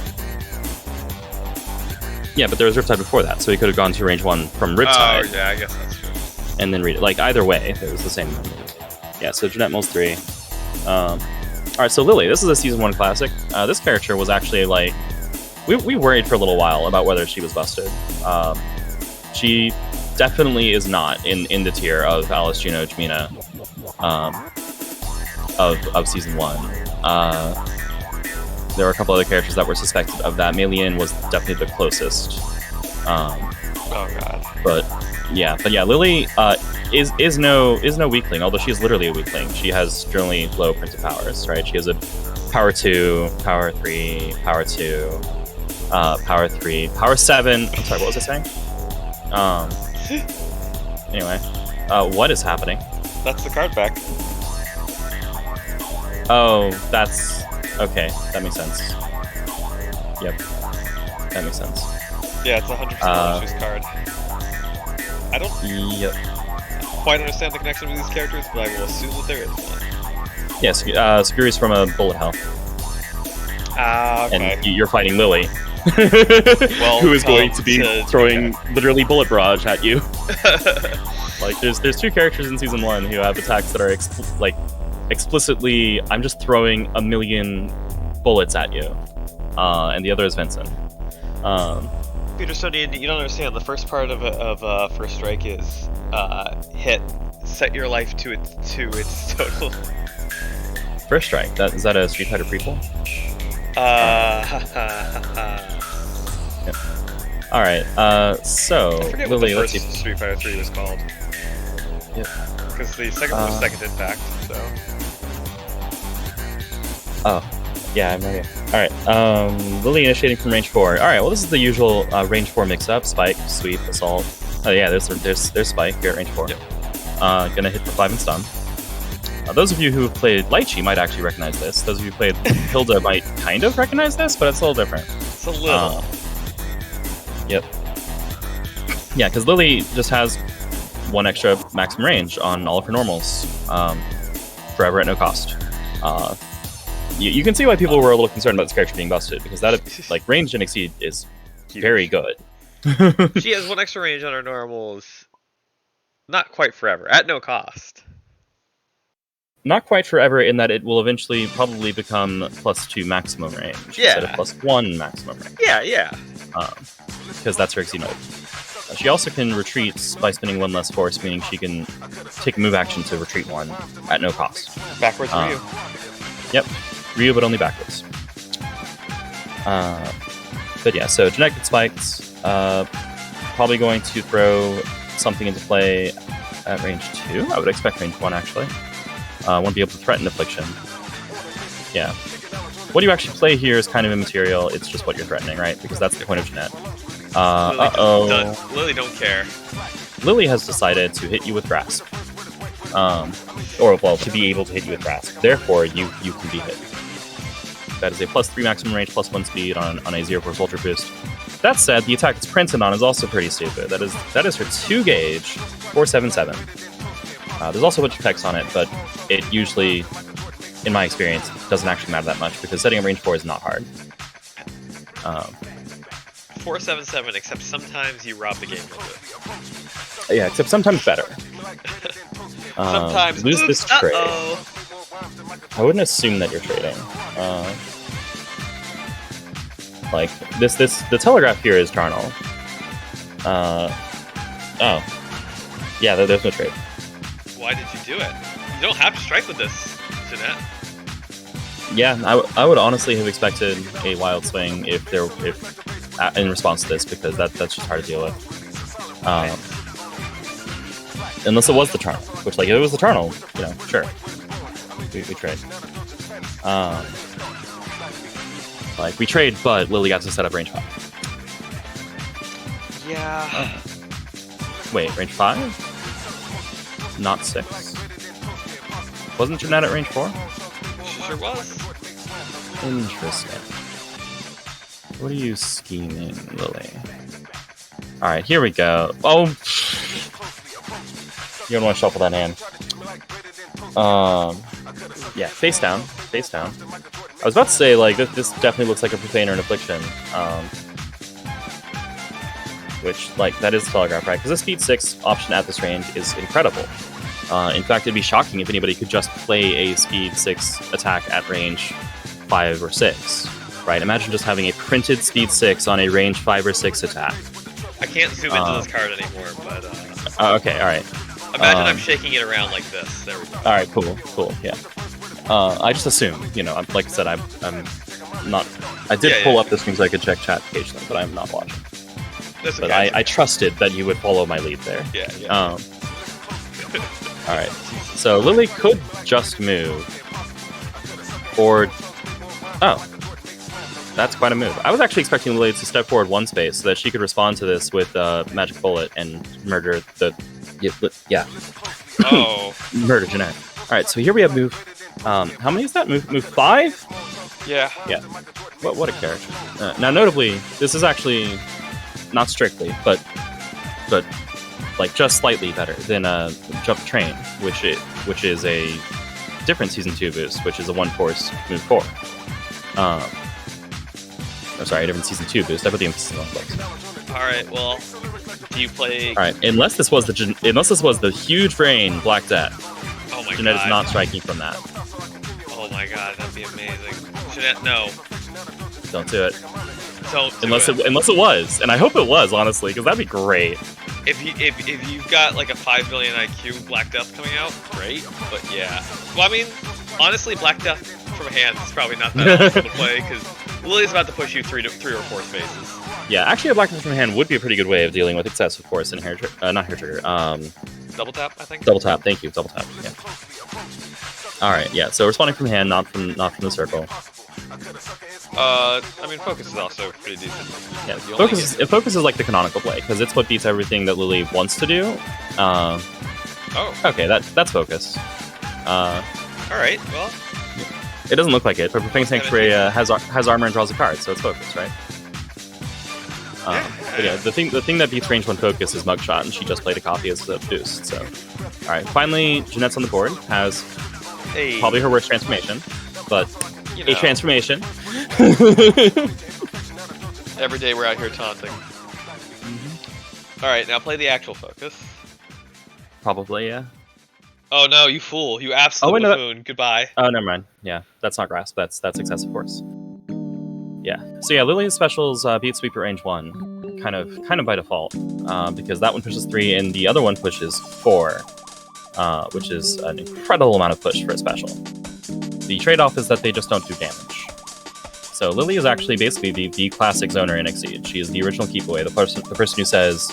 Yeah, but there was Riptide before that, so he could have gone to range 1 from Riptide. Oh yeah, I guess that's true. And then read it. Like, either way, it was the same move. Yeah, so Jeanette mulls 3. Alright, so Lily, this is a Season 1 classic. This character was actually, like... We worried for a little while about whether she was busted. She definitely is not in the tier of Alice, Juno, Jamina of Season 1. There were a couple other characters that were suspected of that. Melian was definitely the closest. Oh god. But yeah, Lily is no weakling, although she is literally a weakling. She has generally low printed powers, right? She has a power 2, power 3, power 2, power 3, power 7. I'm sorry, what was I saying? Anyway, what is happening? That's the card back. Oh, that's okay. That makes sense. Yep, that makes sense. Yeah, it's 100% Alicia's card. I don't quite understand the connection with these characters, but I will assume that there is one. Yes, Screwy's from a bullet hell. Okay. And you're fighting Lily, Well, who is going to be to throwing literally bullet barrage at you. Like, there's 2 characters in Season 1 who have attacks that are explicitly, I'm just throwing a million bullets at you, and the other is Vincent. Peter Sonian, you don't understand. The first part of First Strike is hit, set your life to its total. First Strike. Is that a Street Fighter prequel? Yep. All right. So I forget Lily, what let's the see. first Street Fighter 3 was called. Yep. Because the second one was Second Impact. So. Oh. Yeah, I'm ready. Alright, Lily initiating from range 4. Alright, well, this is the usual range 4 mix-up. Spike, sweep, assault. Oh yeah, there's Spike here at range 4. Yep. Gonna hit for 5 and stun. Those of you who have played Lychee might actually recognize this. Those of you who played Hilda might kind of recognize this, but it's a little different. It's a little. Yep. Yeah, because Lily just has 1 extra maximum range on all of her normals. Forever at no cost. You can see why people were a little concerned about this character being busted, because that, like, range and exceed is very good. She has 1 extra range on her normals. Not quite forever, at no cost. Not quite forever, in that it will eventually probably become +2 maximum range instead of +1 maximum range. Yeah. Because that's her exceed mode. She also can retreat by spending 1 less force, meaning she can take a move action to retreat 1 at no cost. Backwards Ryu. Yep. Ryu, but only backwards. But yeah, so Jeanette gets spiked. Probably going to throw something into play at range 2. I would expect range 1, actually. Won't be able to threaten Affliction. Yeah. What you actually play here is kind of immaterial. It's just what you're threatening, right? Because that's the point of Jeanette. Lily don't care. Lily has decided to hit you with Grasp. or well, to be able to hit you with grasp. Therefore, you can be hit. That is a +3 maximum range, +1 speed on a 0-force ultra boost. That said, the attack it's printed on is also pretty stupid. That is her 2 gauge, 477. There's also a bunch of text on it, but it usually, in my experience, doesn't actually matter that much because setting a range 4 is not hard. 477, except sometimes you rob the game with Yeah, except sometimes better. it. Sometimes lose this trade. Uh-oh. I wouldn't assume that you're trading. Like the telegraph here is Charnel. Oh, yeah, there's no trade. Why did you do it? You don't have to strike with this, Jeanette. Yeah, I would honestly have expected a wild swing if in response to this, because that's just hard to deal with. Unless it was the Charnel, which, like, if it was the Charnel, sure, we trade. Like, we trade, but Lily got to set up range 5. Yeah. Wait, range 5? Not 6. Wasn't Jeanette at range 4? Sure was. Interesting. What are you scheming, Lily? Alright, here we go. Oh! You don't want to shuffle that hand. Yeah, face down. Face down. I was about to say, like, this definitely looks like a Profane or an Affliction. Which, like, that is telegraph, right? Because the speed 6 option at this range is incredible. In fact, it'd be shocking if anybody could just play a speed 6 attack at range 5 or 6. Right? Imagine just having a printed speed 6 on a range 5 or 6 attack. I can't zoom into this card anymore, but... okay, alright. Imagine I'm shaking it around like this. There we go. Alright, cool, yeah. I just assume, like I said, I'm not... I did pull up the screen so I could check chat occasionally, but I'm not watching. That's but okay. I trusted that you would follow my lead there. Yeah. Alright, so Lily could just move. Or... Oh. That's quite a move. I was actually expecting Lily to step forward 1 space so that she could respond to this with Magic Bullet and murder the... Yeah. Oh. Murder Jeanette. Alright, so here we have move... how many is that? Move 5? Yeah. Yeah. What a character. Now, notably, this is actually not strictly, but like just slightly better than Jump Train, which is a different Season 2 boost, which is a 1-force move 4. I'm sorry, a different Season 2 boost. I put the emphasis on both. Alright, well, do you play... Alright, unless this was the huge brain Black Death. Oh my Jeanette god. is not striking from that. Oh my god, that'd be amazing. Jeanette, no. Don't do it. Don't do Unless it was, and I hope it was, honestly, because that'd be great. If you've got like a 5 billion IQ Black Death coming out, great. But yeah. Well, I mean, honestly, Black Death from hand is probably not that awesome to play, because Lily's about to push you 3 or 4 spaces. Yeah, actually, a Black Death from hand would be a pretty good way of dealing with excessive force and not hair trigger. Double tap, I think. Double tap. Thank you. Double tap. Yeah. All right. Yeah. So responding from hand, not from the circle. I mean, focus is also pretty decent. Yeah. Focus is like the canonical play because it's what beats everything that Lily wants to do. Oh. Okay. That's focus. All right. Well. It doesn't look like it, but Profane Sanctuary has armor and draws a card, so it's focus, right? But yeah, the thing that beats range 1 focus is Mugshot, and she just played a copy as a boost. So, all right, finally, Jeanette's on the board. Has probably her worst transformation, but a transformation. Every day we're out here taunting. Mm-hmm. All right, now play the actual focus. Probably, yeah. Oh no, you fool! You absolute buffoon! Goodbye. Oh, never mind. Yeah, that's not grasp. That's excessive force. Yeah. So yeah, Lily's specials beat sweep at range 1, kind of by default, because that one pushes 3 and the other one pushes 4, which is an incredible amount of push for a special. The trade-off is that they just don't do damage. So Lily is actually basically the classic zoner in Exceed. She is the original keep away, the person who says,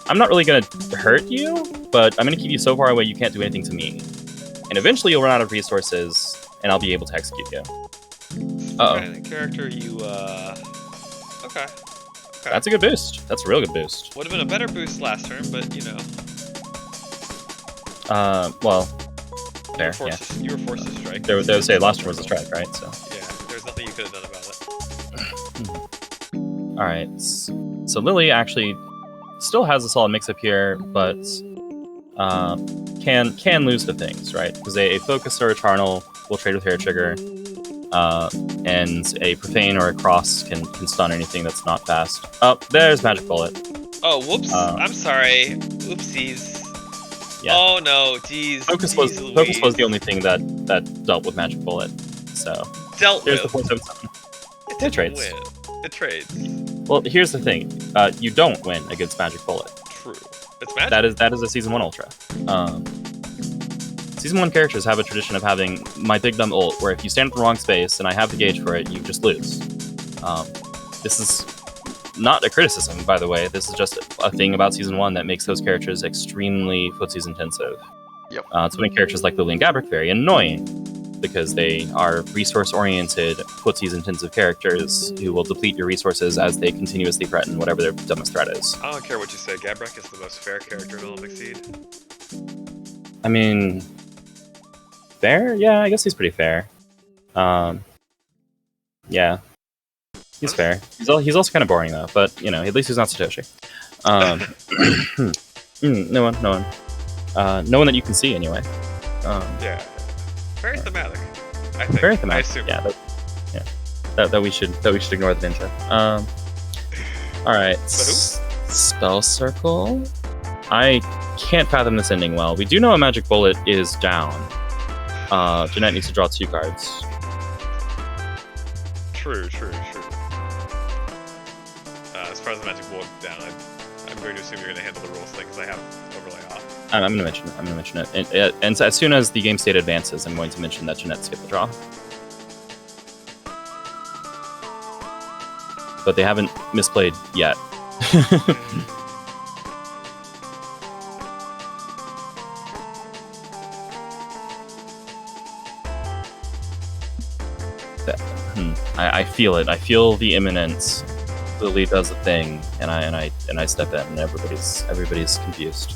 "I'm not really going to hurt you, but I'm going to keep you so far away you can't do anything to me. And eventually you'll run out of resources, and I'll be able to execute you." Uh-oh. Okay, the character you, Okay. That's a good boost. That's a real good boost. Would have been a better boost last turn, but, Well, fair, yeah. You were forced to strike. They would say last turn was a strike, right? So. Yeah, there's nothing you could have done about it. Alright, so Lily actually still has a solid mix-up here, but can lose to things, right? Because a Focus or a Charnel will trade with Hair Trigger, and a Profane or a Cross can stun anything that's not fast. Oh, there's Magic Bullet. Oh, whoops. I'm sorry. Oopsies. Yeah. Oh no, jeez. Focus was the only thing that dealt with Magic Bullet. So here's the 4/7. It trades. It trades. Well, here's the thing. You don't win against Magic Bullet. True. It's magic. That is a Season 1 Ultra. Season 1 characters have a tradition of having my Big Dumb ult, where if you stand in the wrong space and I have the gauge for it, you just lose. This is not a criticism, by the way. This is just a thing about Season 1 that makes those characters extremely footsies intensive. Yep. It's making characters like Lily and Gabrick very annoying, because they are resource-oriented, footsies-intensive characters who will deplete your resources as they continuously threaten whatever their dumbest threat is. I don't care what you say, Gabrick is the most fair character in all of Exceed. I mean, fair? Yeah, I guess he's pretty fair. Yeah. He's fair. He's also kind of boring, though, but, you know, at least he's not Satoshi. No one. No one that you can see, anyway. Yeah. Very thematic, I think. Very thematic. I assume. Yeah, that we should ignore the ninja. Alright. Spell Circle. I can't fathom this ending well. We do know a Magic Bullet is down. Jeanette needs to draw 2 cards. True. As far as the Magic Bullet down, I'm going to assume you're going to handle the rules thing, because I have overlay off. I'm going to mention it. And so as soon as the game state advances, I'm going to mention that Jeanette skipped the draw. But they haven't misplayed yet. I feel it. I feel the imminence. Lily does a thing, and I step in, and everybody's confused.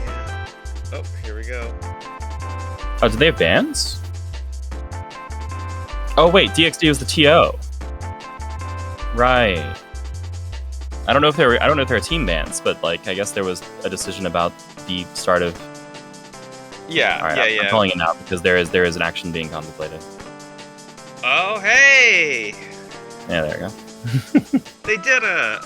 Yeah. Oh, here we go. Oh, did they have bans? Oh wait, DxD was the TO. Right. I don't know if they were team bans, but like I guess there was a decision about the start of. Yeah. All right, I'm calling it now because there is an action being contemplated. Oh hey! Yeah, there we go. They did a.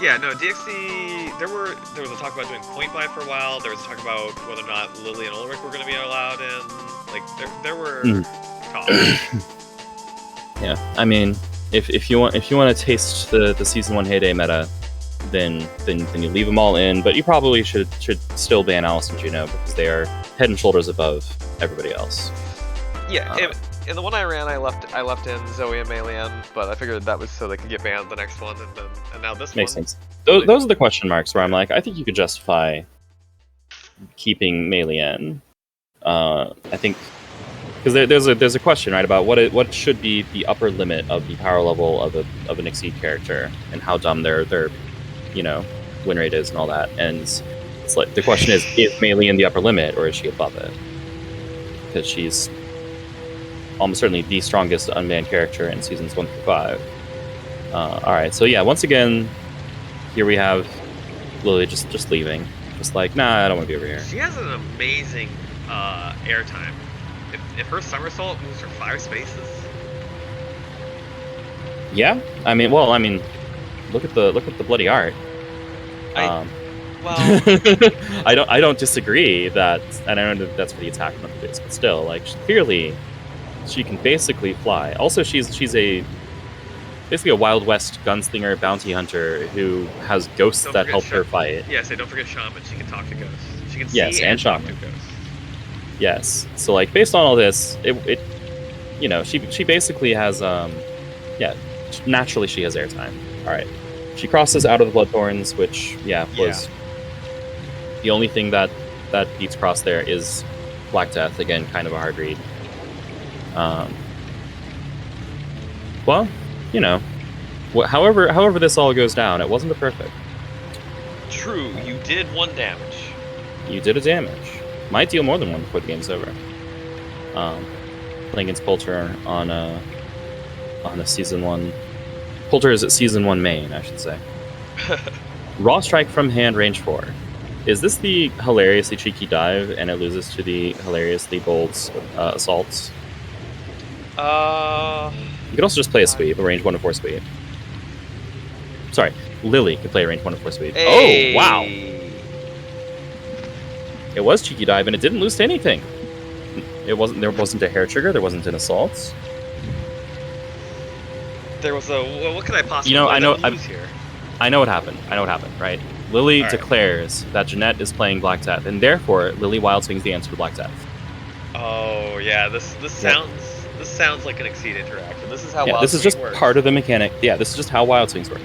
Yeah, no, DxD. There was a talk about doing point buy for a while. There was a talk about whether or not Lily and Ulrich were going to be allowed in. Like there were talks. Yeah, I mean, if you want to taste the Season 1 heyday meta, then you leave them all in. But you probably should still ban Alice and Juno because they are head and shoulders above everybody else. Yeah. In the one I ran, I left in Zoe and Melian, but I figured that was so they could get banned the next one, and now this makes one. Sense. Those are the question marks where I'm like, I think you could justify keeping Melian. I think because there's a question, right, about what should be the upper limit of the power level of an Exceed character and how dumb their win rate is and all that, and it's like the question is Melian the upper limit or is she above it? Because she's almost certainly the strongest unbanned character in seasons 1 through 5. Alright, so yeah, once again, here we have Lily just leaving. Just like, nah, I don't want to be over here. She has an amazing airtime. If her somersault moves her 5 spaces. Yeah? I mean, look at the bloody art. Well, I don't disagree that, and I know that's for the attack, not the base, but still, like, clearly she can basically fly. Also, she's basically a Wild West gunslinger bounty hunter who has ghosts that help her fight. Yes, don't forget Shaman. She can talk to ghosts. She can see and talk Shaman. to ghosts. Yes. So, like, based on all this, she basically has naturally she has airtime. All right. She crosses out of the Bloodthorns, which was the only thing that beats Cross there is Black Death. Again, kind of a hard read. Well, however this all goes down, it wasn't a perfect. True, you did 1 damage. You did a damage. Might deal more than one before the game's over. Playing against Polter on a Season 1... Polter is at Season 1 main, I should say. Raw Strike from hand, range 4. Is this the hilariously cheeky dive, and it loses to the hilariously bold assaults? You could also just play a sweep, a range 1 to 4 sweep. Sorry, Lily could play a range 1 to 4 sweep. Hey. Oh, wow! It was cheeky dive, and it didn't lose to anything. There wasn't a hair trigger, there wasn't an assault. There was a... Well, what could I possibly lose here? I know what happened. Right? Lily All right. declares that Jeanette is playing Black Death, and therefore Lily Wild Swings the answer to Black Death. Oh yeah, this sounds like an Exceed interaction. This is how Wild this is Swing just works. part of the mechanic. Yeah, this is just how Wild Swings work.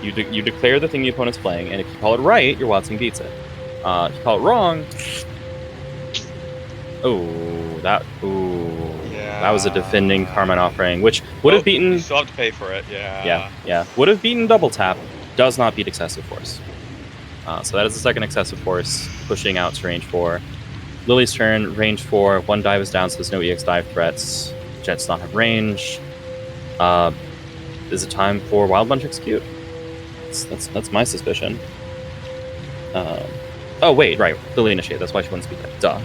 You declare the thing the opponent's playing, and if you call it right, your Wild Swing beats it. If you call it wrong, that was a defending Carmine offering, which would have beaten. You still have to pay for it. Yeah. Would have beaten Double Tap. Does not beat Excessive Force. So that is the second Excessive Force, pushing out to range 4. Lily's turn, range 4. 1 dive is down, so there's no EX dive threats. Jet does not have range. Is it time for Wild Bunch Execute? That's my suspicion. Oh wait, right. Lily initiate. That's why she wants to beat that. Duh.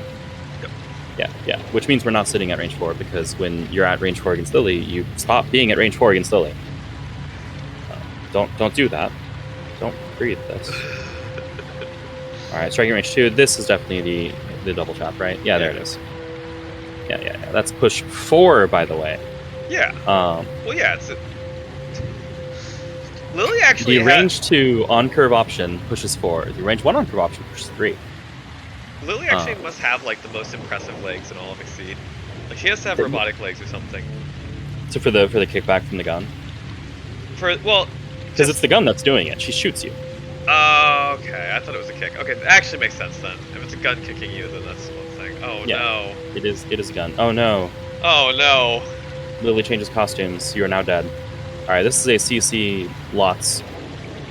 Yeah. Which means we're not sitting at range 4, because when you're at range 4 against Lily, you stop being at range 4 against Lily. Don't do that. Don't breathe this. Alright, striking range 2. This is definitely the double chop, right? Yeah, there it is. Yeah. That's push 4, by the way. Yeah. Well, yeah, it's... Lily actually the range 2 on-curve option pushes 4. The range 1 on-curve option pushes 3. Lily actually must have, like, the most impressive legs in all of Exceed. Like, she has to have robotic legs or something. So for the kickback from the gun? Because it's the gun that's doing it. She shoots you. Oh, okay. I thought it was a kick. Okay, that actually makes sense then. If it's a gun kicking you, then that's one thing. Oh, yeah, no. It is a gun. Oh, no. Oh, no. Lily changes costumes. You are now dead. Alright, this is a CC Lots.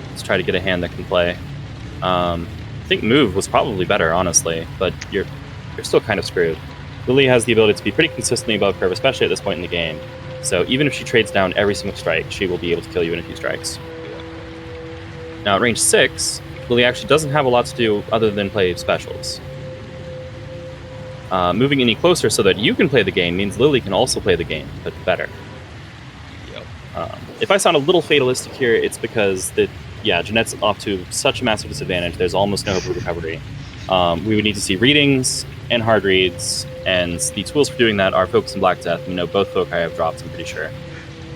Let's try to get a hand that can play. I think move was probably better, honestly, but you're still kind of screwed. Lily has the ability to be pretty consistently above curve, especially at this point in the game. So even if she trades down every single strike, she will be able to kill you in a few strikes. Now at range 6, Lily actually doesn't have a lot to do other than play specials. Moving any closer so that you can play the game means Lily can also play the game, but better. If I sound a little fatalistic here, it's because Jeanette's off to such a massive disadvantage, there's almost no hope of recovery. We would need to see readings and hard reads, and the tools for doing that are Focus and Black Death. Both Foci have dropped, I'm pretty sure.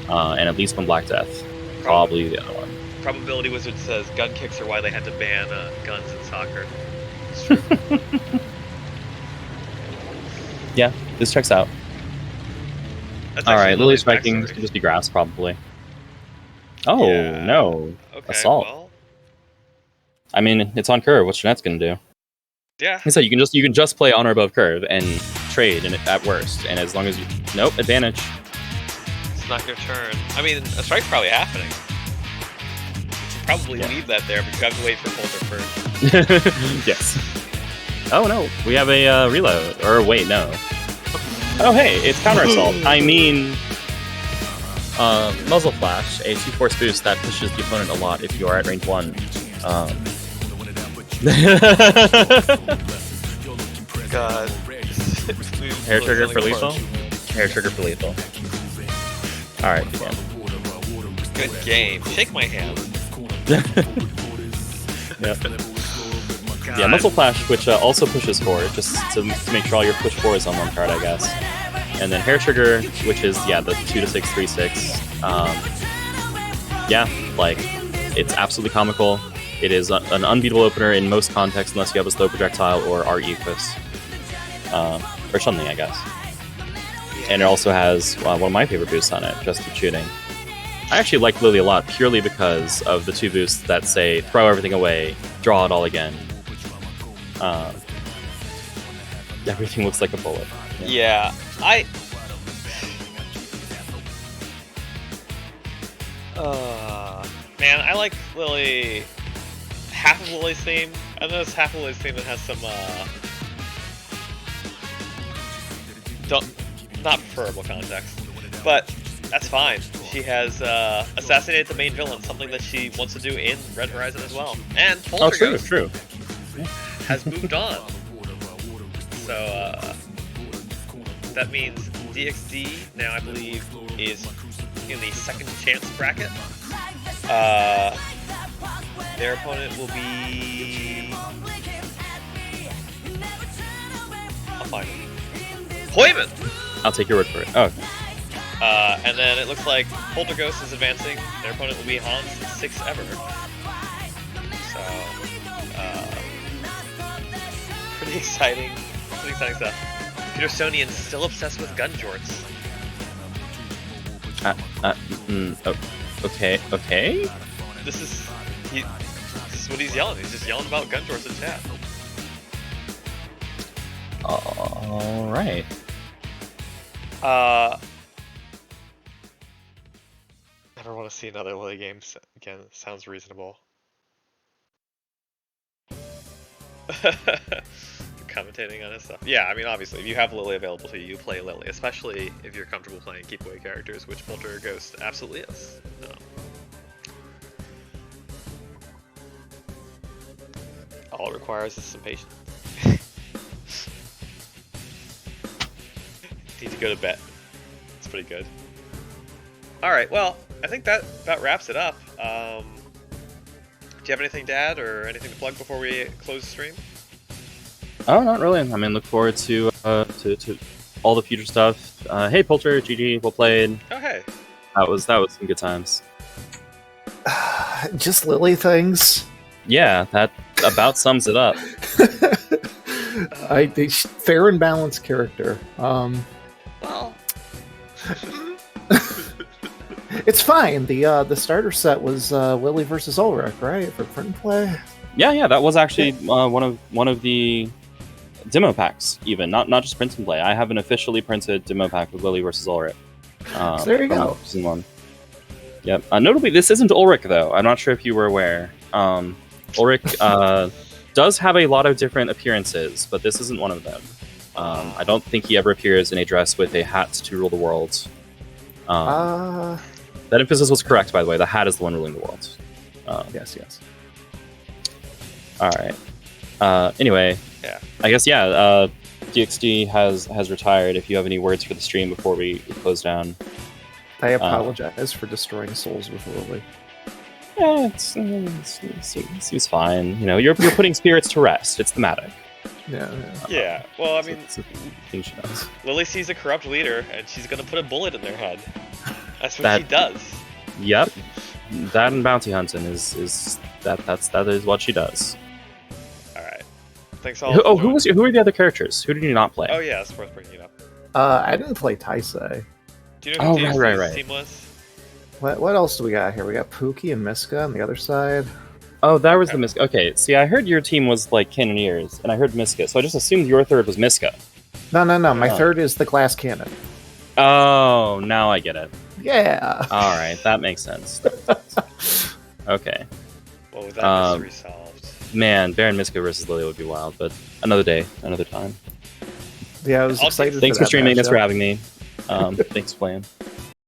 And at least one Black Death. Probably the other one. Probability Wizard says gun kicks are why they had to ban guns in soccer. It's true. Yeah, this checks out. Alright, Lily's striking could just be grass, probably. Oh, yeah. No. Okay, Assault. well. I mean, it's on curve. What's Jeanette's gonna do? Yeah. So you can just play on or above curve and trade at worst, and as long as you... Nope, advantage. It's not your turn. I mean, a strike's probably happening. You should probably leave that there, but you have to wait for Polter first. Yes. Oh no, we have a reload. Or wait, no. Oh hey, it's counter assault. I mean, muzzle flash, a 2-force boost that pushes the opponent a lot if you are at range 1. God. Hair trigger for lethal. Hair trigger for lethal. All right, again. Good game. Shake my hand. Yep. Yeah, muzzle flash, which also pushes 4, just to make sure all your push 4 is on one card, I guess. And then hair trigger, which is the 2-6, 3-6. Like it's absolutely comical. It is an unbeatable opener in most contexts, unless you have a slow projectile or R Equus, or something, I guess. And it also has one of my favorite boosts on it, just for shooting. I actually like Lily a lot purely because of the 2 boosts that say throw everything away, draw it all again. Everything looks like a bullet. Yeah, man, I like Lily. Half of Lily's theme. And then this half-Lily's theme that has some, not preferable context. But that's fine. She has assassinated the main villain, something that she wants to do in Red Horizon as well. And Polterghost true. has moved on. So that means DxD now, I believe, is in the second chance bracket. Their opponent will be... I'll find it. Hoyman! I'll take your word for it. Oh. And then it looks like Polterghost is advancing. Their opponent will be Hans 6 ever. So, pretty exciting stuff. Petersonian still obsessed with gun jorts. Okay. This is what he's yelling. He's just yelling about gun jorts in chat. All right. Never want to see another Lily game again. Sounds reasonable. Commentating on his stuff. Yeah, I mean, obviously, if you have Lily available to you, you play Lily, especially if you're comfortable playing keep away characters, which Polterghost absolutely is. All it requires is some patience. Need to go to bed. It's pretty good. Alright, well, I think that about wraps it up. Do you have anything to add or anything to plug before we close the stream? Oh, not really. I mean, look forward to all the future stuff. Hey, Polter, GG, well played. Oh, hey. That was some good times. Just Lily things. Yeah, that about sums it up. Fair and balanced character. Well. It's fine. The starter set was Lily versus Ulrich, right? For print and play. Yeah, that was actually one of the demo packs. Even not just print and play. I have an officially printed demo pack with Lily versus Ulrich. So there you go. Season 1. Yep. Notably, this isn't Ulrich though. I'm not sure if you were aware. Ulrich does have a lot of different appearances, but this isn't one of them. I don't think he ever appears in a dress with a hat to rule the world. That emphasis was correct, by the way. The hat is the one ruling the world. Yes. All right. Anyway, yeah. I guess DxD has retired. If you have any words for the stream before we close down, I apologize for destroying souls with Lily. Yeah, it seems fine. You know, you're putting spirits to rest. It's thematic. Yeah. Well, I mean, it's a thing she does. Lily sees a corrupt leader, and she's gonna put a bullet in their head. That's what she does. Yep. That and bounty hunting is what she does. All right. Thanks all. Who are the other characters? Who did you not play? Oh yeah, it's worth bringing it up. I didn't play Taisei. Do you know who DxD's team was? What else do we got here? We got Pooky and Miska on the other side. Oh, that was the Miska. Okay, see, I heard your team was like Cannoneers, and I heard Miska, so I just assumed your third was Miska. No. My third is the Glass Cannon. Oh, now I get it. Yeah. All right, that makes sense. Okay. Well, with that mystery solved. Man, Baron Miska versus Lily would be wild, but another day, another time. Yeah, I was excited. Thanks for streaming. Thanks for having me. Thanks for playing.